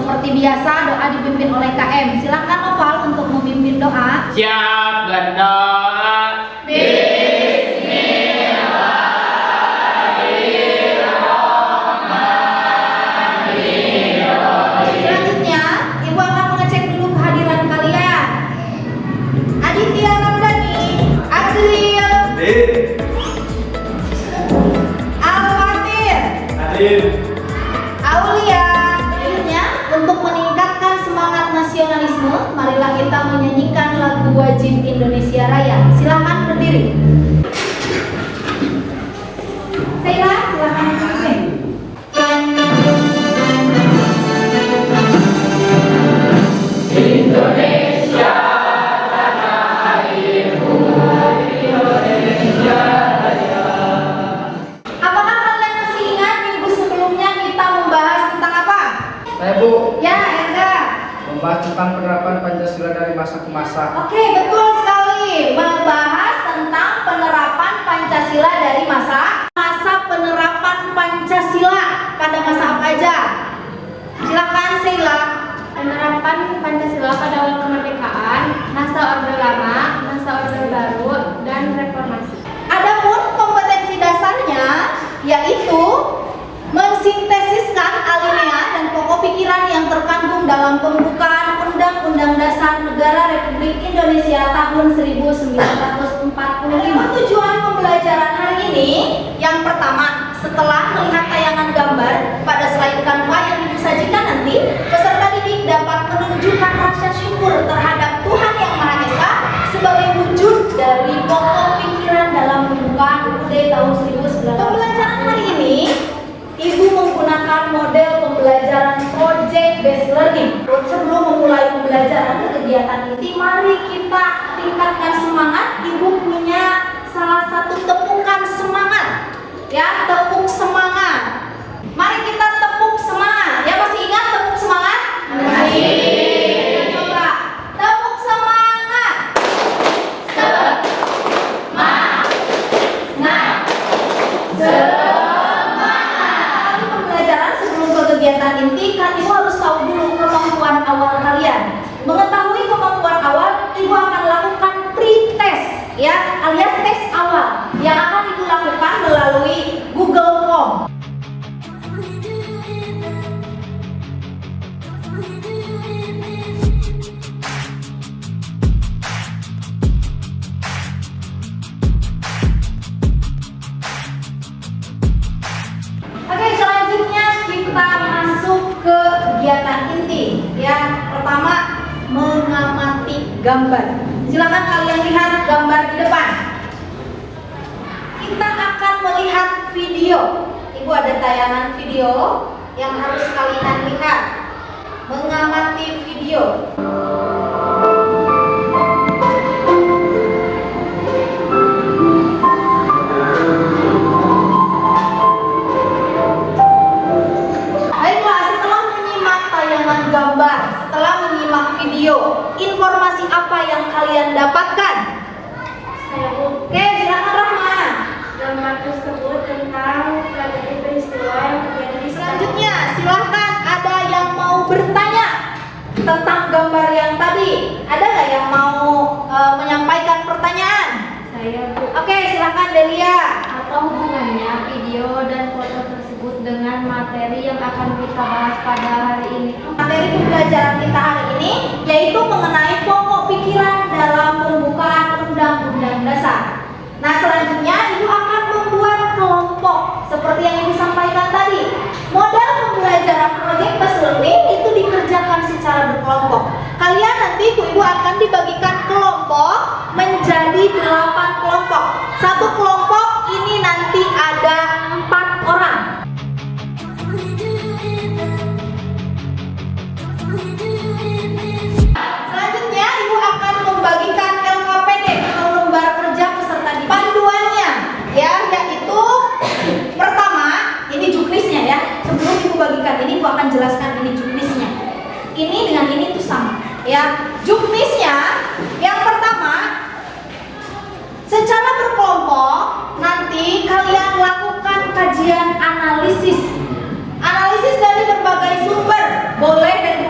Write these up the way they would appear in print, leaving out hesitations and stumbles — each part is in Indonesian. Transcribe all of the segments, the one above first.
Seperti biasa doa dipimpin oleh KM. Silakan Noval untuk memimpin doa. Siap, berdoa. Selanjutnya, Ibu akan mengecek dulu kehadiran kalian. Aditya Ramdhani, Adril, Al-Fatir, Aulia. Selanjutnya, untuk meningkatkan semangat nasionalisme, marilah kita menyanyikan lagu wajib Indonesia Raya. Silakan berdiri. Sheila, silakan memimpin. Apakah kalian masih ingat minggu sebelumnya kita membahas tentang apa? Saya Bu, Ya, Erga. membahas tentang penerapan Pancasila dari masa ke masa. Oke, betul sekali. Membahas tentang penerapan Pancasila dari masa penerapan Pancasila pada masa apa aja? Silakan Sheila. Penerapan Pancasila pada awal kemerdekaan, masa Orde Lama, masa Orde Baru, dan reformasi. Adapun kompetensi dasarnya yaitu mensintesiskan alinea dan pokok pikiran yang terkandung dalam pembukaan Undang-Undang Dasar Negara Republik Indonesia tahun 1945. Tujuan pembelajaran hari ini yang pertama, setelah melihat tayangan gambar pada slide Canva yang disajikan nanti, peserta didik dapat menunjukkan rasa syukur terhadap Tuhan Yang Maha Esa sebagai wujud dari pokok pikiran dalam pembukaan UUD tahun 1945. Pembelajaran hari ini Ibu menggunakan model pembelajaran project based learning. Sebelum memulai pembelajaran ke kegiatan inti, mari kita tingkatkan semangat. Ibu punya salah satu tepukan semangat, ya, tepuk semangat. Mari kita tepuk semangat. Ya, masih ingat tepuk semangat? Masih. Coba tepuk semangat. Kegiatan inti, kan Ibu harus tahu dulu kemampuan awal kalian. Mengetahui kemampuan awal, Ibu akan lakukan pre-test, ya, alias tes awal yang akan Ibu lakukan melalui Google Form. Oke, selanjutnya kita masuk ke kegiatan inti. Ya, pertama mengamati gambar. Silakan kalian lihat gambar di depan. Kita akan melihat video. Ibu ada tayangan video yang harus kalian lihat. Mengamati video. Gambar, setelah menyimak video, informasi apa yang kalian dapatkan? Oke, silakan Rahma. Gambar tersebut tentang tragedi peristiwa yang terjadi di Selanjutnya, silahkan ada yang mau bertanya tentang gambar yang tadi. Ada nggak yang mau menyampaikan pertanyaan? Saya, Bu. Oke, silahkan Delia. Apa hubungannya video dan foto tersebut dengan materi yang akan kita bahas pada hari ini? Materi pembelajaran kita hari ini yaitu mengenai pokok pikiran dalam pembukaan Undang-Undang Dasar. Nah, selanjutnya Ibu akan membuat kelompok seperti yang Ibu sampaikan tadi. Model pembelajaran project based learning itu dikerjakan secara berkelompok. Kalian nanti Ibu akan dibagikan kelompok menjadi 8 kelompok. Satu kelompok ini nanti ada 4 orang. Selanjutnya Ibu akan membagikan LKPD atau lembar kerja peserta didik. Panduannya ya, yaitu pertama, ini juknisnya ya. Sebelum Ibu bagikan ini, Ibu akan jelaskan ini juknisnya. Ini dengan ini itu sama ya. Juknisnya yang pertama, secara berkelompok nanti kalian lakukan kajian analisis dari berbagai sumber, boleh dari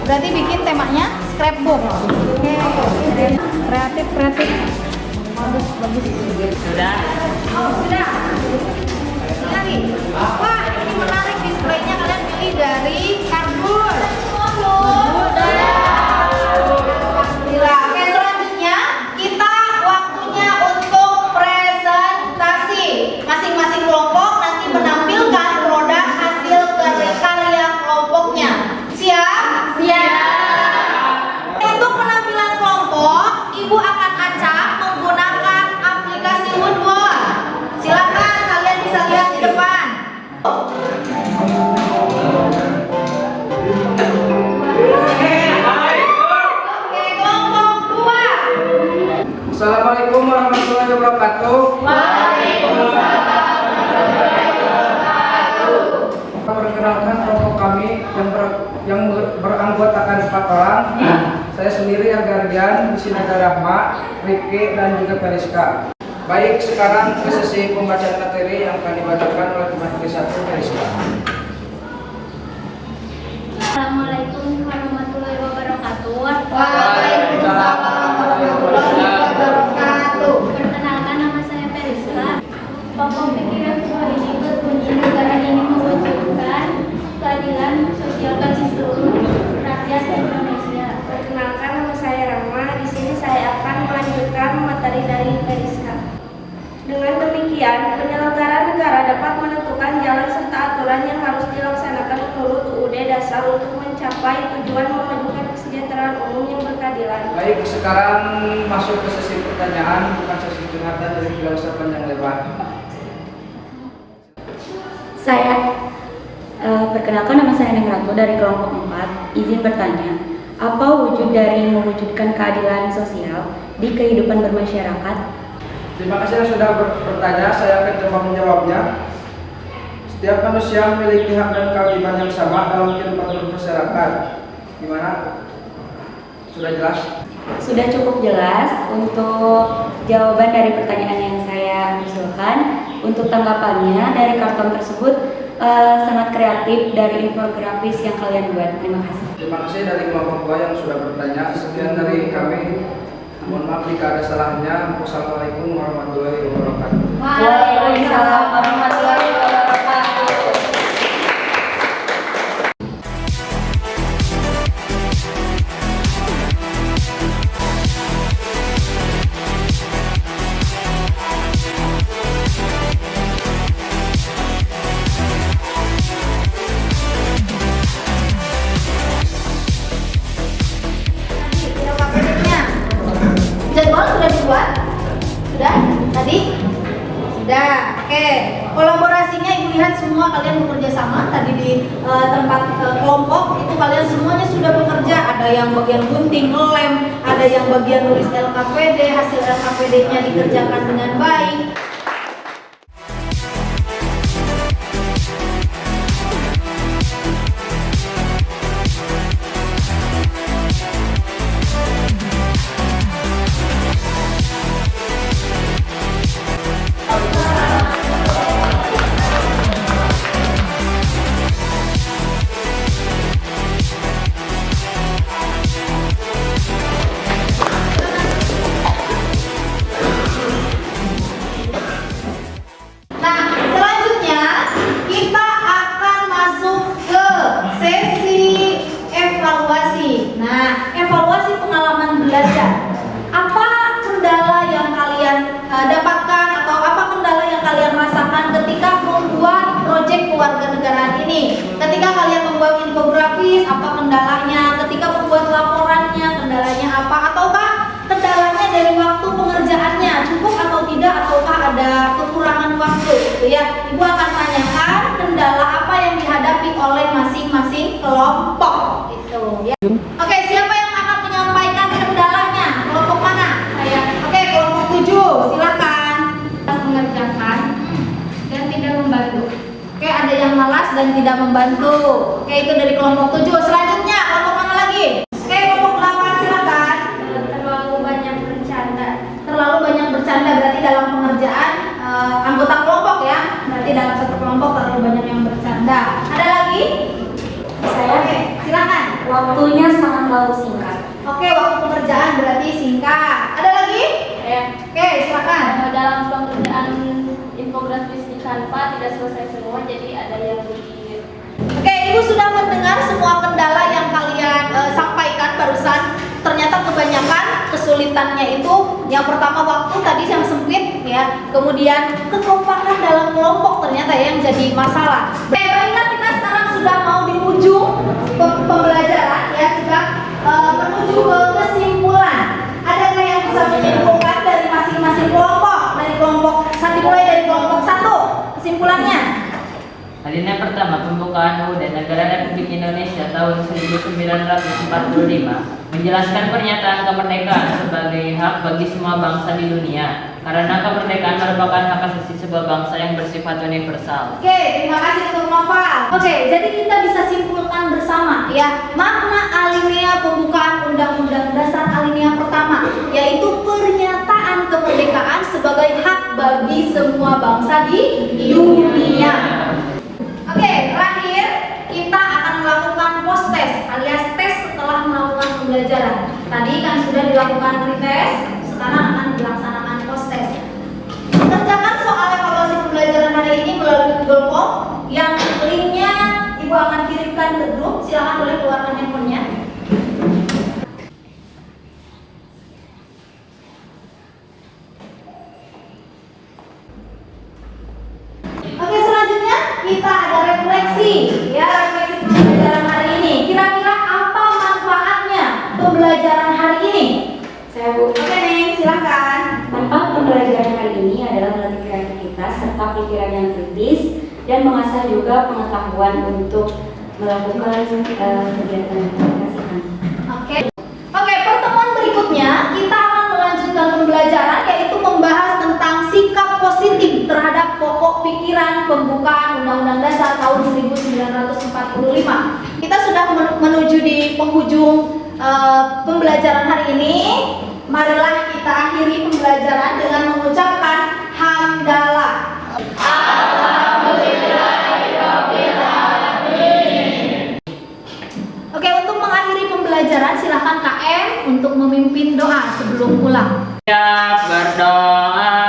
Berarti bikin temanya scrapbook. Oke. Kreatif. Bagus. Sudah. Oh, sudah. Ini lagi. Wah, ini menarik displaynya, kalian pilih dari kardus. Alhamdulillah. Oke, selanjutnya kita waktunya untuk presentasi. Masing-masing kelompok nanti menampilkan produk hasil karya kelompoknya. Siap? Untuk penampilan kelompok, Ibu akan acak menggunakan aplikasi Woodward. Silakan kalian bisa lihat di depan. Oke, kelompok 2. Assalamualaikum warahmatullahi wabarakatuh. Perkenalkan kelompok kami yang beranggotakan 4 orang. Saya sendiri Argarian, di sini ada Rahma, Rifki, dan juga Kariska. Baik, sekarang ke sesi pembacaan materi yang akan dibacakan oleh materi 1 Kariska. Assalamualaikum warahmatullahi wabarakatuh. Waalaikumsalam warahmatullahi wabarakatuh. Perkenalkan, nama saya Periska. Pokok pikiran hari ini berkunjung negara ini mewujudkan keadilan sosial bagi seluruh rakyat Indonesia. Perkenalkan, nama saya Rama. Di sini saya akan melanjutkan materi dari Periska. Dengan demikian, penyelenggara negara dapat menentukan jalan serta aturan yang harus dilaksanakan menurut UUD Dasar untuk mencapai tujuan memajukan kesejahteraan umum yang berkeadilan. Baik, sekarang masuk ke sesi pertanyaan, bukan sesi curhatan dari filsafat panjang lebar. Saya perkenalkan, nama saya Neng Ratno dari kelompok 4. Izin bertanya, apa wujud dari mewujudkan keadilan sosial di kehidupan bermasyarakat? Terima kasih yang sudah bertanya, saya akan coba menjawabnya. Setiap manusia memiliki hak dan kewajiban yang sama dalam kehidupan bermasyarakat. Gimana? Sudah jelas? Sudah cukup jelas untuk jawaban dari pertanyaan yang saya usulkan. Untuk tanggapannya dari karton tersebut sangat kreatif dari infografis yang kalian buat. Terima kasih. Terima kasih dari kelompok 2 yang sudah bertanya. Sekian dari kami. Mohon maaf jika ada salahnya. Wassalamualaikum warahmatullahi wabarakatuh. Waalaikumsalam warahmatullahi wabarakatuh. Jadwal sudah dibuat? Sudah? Tadi? Sudah. Oke. Kolaborasinya Ibu lihat semua kalian bekerja sama. Tadi di tempat kelompok itu kalian semuanya sudah bekerja. Ada yang bagian gunting, lem, ada yang bagian nulis LKPD. Hasil LKPD-nya dikerjakan dengan baik. kewarganegaraan ini. Ketika kalian membuat infografis, apa kendalanya? Ketika membuat laporannya, kendalanya apa? Ataukah kendalanya dari waktu pengerjaannya cukup atau tidak? Ataukah ada kekurangan waktu? Gitu ya. Ibu akan tanyakan kendala apa yang dihadapi oleh masing-masing kelompok. Gitu ya. Oke, siapa yang akan menyampaikan kendalanya? Kelompok mana? Saya. Oke, kelompok 7, silakan. Mengerjakan dan tidak membantu. Oke, ada yang malas dan tidak membantu. Oke, itu dari kelompok 7. Selanjutnya, kelompok mana lagi? Oke, kelompok 8, silakan. Terlalu banyak bercanda. Terlalu banyak bercanda berarti dalam pengerjaan anggota kelompok ya. Berarti dalam satu kelompok terlalu banyak yang bercanda. Ada lagi? Saya Oke, silakan. waktunya terlalu singkat. Oke, waktu pengerjaan berarti singkat. Ada lagi? Ya. Oke, silakan. Dalam pengerjaan infografis di Canva tidak selesai semua, jadi ada yang di. Oke, Ibu sudah mendengar semua kendala yang kalian sampaikan barusan. Ternyata kebanyakan kesulitannya itu yang pertama waktu tadi yang sempit ya, kemudian kekompakan dalam kelompok ternyata yang jadi masalah. Oke, baiklah kita sekarang sudah mau di ujung pembelajaran ya, sudah menuju ke kesimpulan. Adakah yang bisa menyimpulkan dari masing-masing kelompok? Dari kelompok dimulai dari kelompok 1. Kesimpulannya? Alinea pertama, pembukaan UUD Negara Republik Indonesia tahun 1945 menjelaskan pernyataan kemerdekaan sebagai hak bagi semua bangsa di dunia karena kemerdekaan merupakan hak asasi sebuah bangsa yang bersifat universal. Oke, terima kasih untuk Noval. Oke, jadi kita bisa simpulkan bersama ya makna alinea pembukaan Undang-Undang Dasar alinea pertama, yaitu pernyataan kemerdekaan sebagai hak bagi semua bangsa di dunia. Oke, terakhir kita akan melakukan post test alias tes setelah melakukan pembelajaran. Tadi kan sudah dilakukan pretest, sekarang akan dilaksanakan post test. Kerjakan soal evaluasi pembelajaran hari ini melalui Google Form yang linknya Ibu akan kirimkan ke grup. Silakan boleh keluarkan handphonenya. Oke, selanjutnya kita ada refleksi ya, refleksi pembelajaran hari ini. Kira-kira apa manfaatnya pembelajaran hari ini? Saya Bu. Oke nih, silakan. Manfaat pembelajaran hari ini adalah melatih kreativitas serta pikiran yang kritis dan mengasah juga pengetahuan untuk melakukan kegiatan komunikasi. Oke, pertemuan berikutnya kita akan melanjutkan pembelajaran yaitu membahas tentang sikap positif terhadap pokok pikiran pembukaan Undang-Undang Dasar tahun 1945. Kita sudah menuju di penghujung pembelajaran hari ini. Marilah kita akhiri pembelajaran dengan mengucapkan hamdalah. Oke, untuk mengakhiri pembelajaran silakan KM untuk memimpin doa sebelum pulang. Siap berdoa.